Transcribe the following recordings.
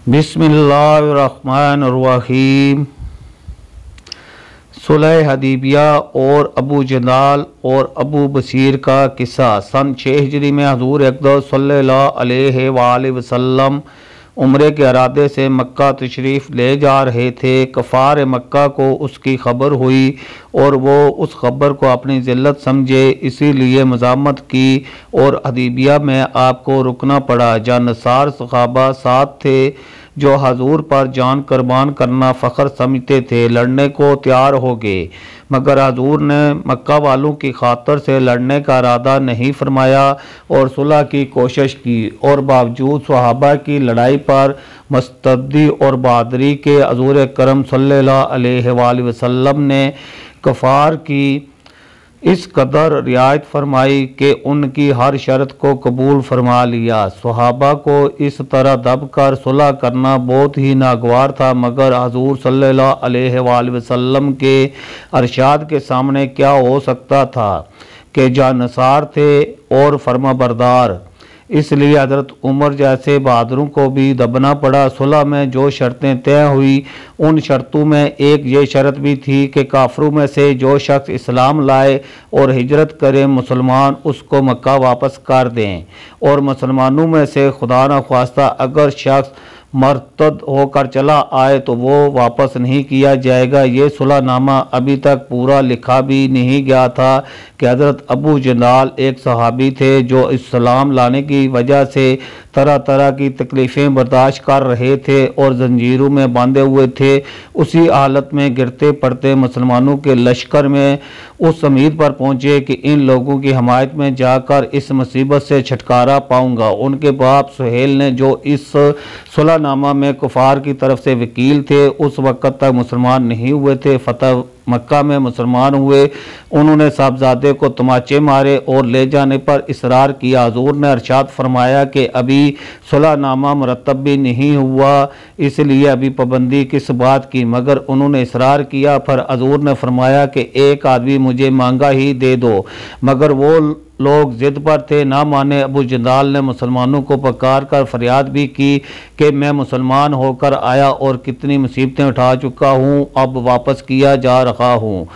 बिस्मिल्लाहिर्रहमानिर्रहीम। सुलह हदीबिया और अबू जंदाल और अबू बसीर का किस्सा। सन 6 हिजरी में हजूर अक़दस सल्लल्लाहु अलैहि वसल्लम उम्रे के इरादे से मक्का तशरीफ़ ले जा रहे थे। कफ़ार मक्का को उसकी खबर हुई और वो उस खबर को अपनी ज़िल्लत समझे, इसीलिए मज़ामत की और हदीबिया में आपको रुकना पड़ा। जानसार सहाबा साथ थे जो हजूर पर जान कुर्बान करना फ़ख्र समझते थे, लड़ने को तैयार हो गए, मगर हजूर ने मक्का वालों की खातर से लड़ने का इरादा नहीं फरमाया और सुलह की कोशिश की। और बावजूद सहाबा की लड़ाई पर मुस्तदी और बहादुरी के हजूर करम सल्लल्लाहु अलैहि वसल्लम ने कफ़ार की इस कदर रियायत फरमाई कि उनकी हर शर्त को कबूल फरमा लिया। सहाबा को इस तरह दब कर सुलह करना बहुत ही नागवार था, मगर हजूर सल्लल्लाहु अलैहि वसल्लम के अरशाद के सामने क्या हो सकता था कि जानसार थे और फरमाबरदार, इसलिए हज़रत उमर जैसे बहादुरों को भी दबना पड़ा। सुलह में जो शर्तें तय हुई उन शर्तों में एक ये शर्त भी थी कि काफिरों में से जो शख्स इस्लाम लाए और हिजरत करे मुसलमान उसको मक्का वापस कर दें, और मुसलमानों में से खुदा न ख्वास्ता अगर शख्स मर्तद होकर चला आए तो वो वापस नहीं किया जाएगा। ये सुलहनामा अभी तक पूरा लिखा भी नहीं गया था कि हज़रत अबू जंदाल एक सहाबी थे जो इस्लाम लाने की वजह से तरह तरह की तकलीफ़ें बर्दाश्त कर रहे थे और जंजीरों में बांधे हुए थे। उसी हालत में गिरते पड़ते मुसलमानों के लश्कर में उस उम्मीद पर पहुँचे कि इन लोगों की हमायत में जाकर इस मुसीबत से छुटकारा पाऊँगा। उनके बाप सुहेल ने, जो इस सुलहनामा में कुफार की तरफ से वकील थे, उस वक़्त तक मुसलमान नहीं हुए थे। फतह मक्का में मुसलमान हुए। उन्होंने साहबजादे को तमाचे मारे और ले जाने पर इसरार किया। हजूर ने अरशाद फरमाया कि अभी सुलहनामा मुरतब भी नहीं हुआ, इसलिए अभी पाबंदी किस बात की, मगर उन्होंने इसरार किया। पर हजूर ने फरमाया कि एक आदमी मुझे मांगा ही दे दो, मगर वो लोग जिद पर थे, ना माने। अबू जंदाल ने मुसलमानों को पुकार कर फरियाद भी की कि मैं मुसलमान होकर आया और कितनी मुसीबतें उठा चुका हूँ, अब वापस किया जा रहा हूँ।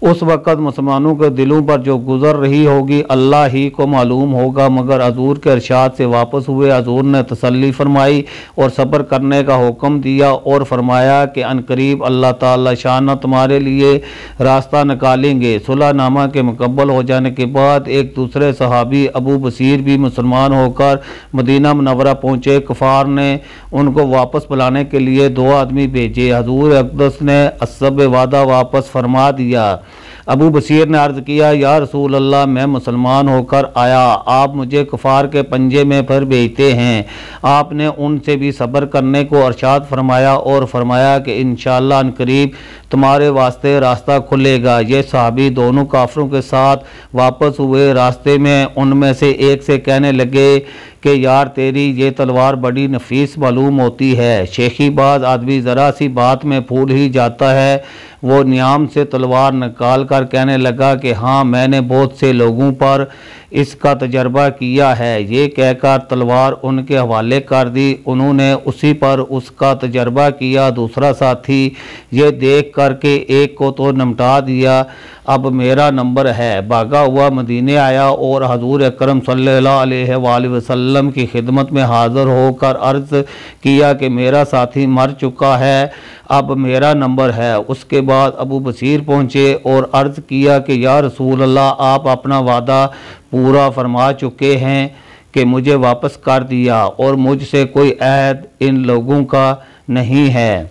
उस वक़्त मुसलमानों के दिलों पर जो गुजर रही होगी अल्लाह ही को मालूम होगा, मगर हजूर के इरशाद से वापस हुए। हजूर ने तसल्ली फरमाई और सब्र करने का हुक्म दिया और फरमाया कि अनकरीब अल्लाह ताला शान तुम्हारे लिए रास्ता निकालेंगे। सुलहनामा के मुकम्मल हो जाने के बाद एक दूसरे सहाबी अबू बसीर भी मुसलमान होकर मदीना मुनव्वरा पहुँचे। कफ़ार ने उनको वापस बुलाने के लिए 2 आदमी भेजे। हजूर अक़दस ने असब वादा वापस फरमा दिया। अबू बसीर ने अर्ज़ किया, या रसूल अल्लाह, मैं मुसलमान होकर आया, आप मुझे कुफार के पंजे में फिर भेजते हैं। आपने उनसे भी सब्र करने को अरशाद फरमाया और फरमाया कि इंशाअल्लाह अनकरीब तुम्हारे वास्ते रास्ता खुलेगा। ये सहाबी दोनों काफिरों के साथ वापस हुए। रास्ते में उनमें से एक से कहने लगे कि यार तेरी ये तलवार बड़ी नफीस मालूम होती है। शेखीबाज आदमी ज़रा सी बात में फूल ही जाता है। वो नियाम से तलवार निकाल कर कहने लगा कि हाँ, मैंने बहुत से लोगों पर इसका तजर्बा किया है। ये कहकर तलवार उनके हवाले कर दी। उन्होंने उसी पर उसका तजर्बा किया। दूसरा साथी ये देख कर के एक को तो निपटा दिया, अब मेरा नंबर है। भागा हुआ मदीने आया और हजूर अकरम सल्लल्लाहु अलैहि वसल्लम की खिदमत में हाज़िर होकर अर्ज़ किया कि मेरा साथी मर चुका है, अब मेरा नंबर है। उसके बाद अबू बसीर पहुँचे और अर्ज़ किया कि या रसूल अल्लाह, आप अपना वादा पूरा फरमा चुके हैं कि मुझे वापस कर दिया और मुझसे कोई अहद इन लोगों का नहीं है।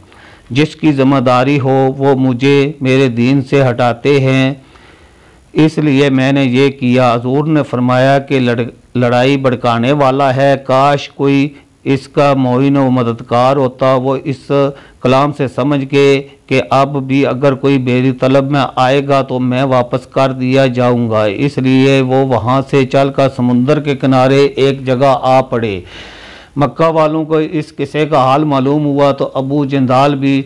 जिसकी ज़िम्मेदारी हो वो मुझे मेरे दीन से हटाते हैं, इसलिए मैंने ये किया। हजूर ने फरमाया कि लड़ाई भड़काने वाला है, काश कोई इसका मोइन व मददगार होता। वो इस कलाम से समझ के कि अब भी अगर कोई मेरी तलब में आएगा तो मैं वापस कर दिया जाऊंगा, इसलिए वो वहाँ से चलकर समुंदर के किनारे एक जगह आ पड़े। मक्का वालों को इस किस्से का हाल मालूम हुआ तो अबू जंदाल भी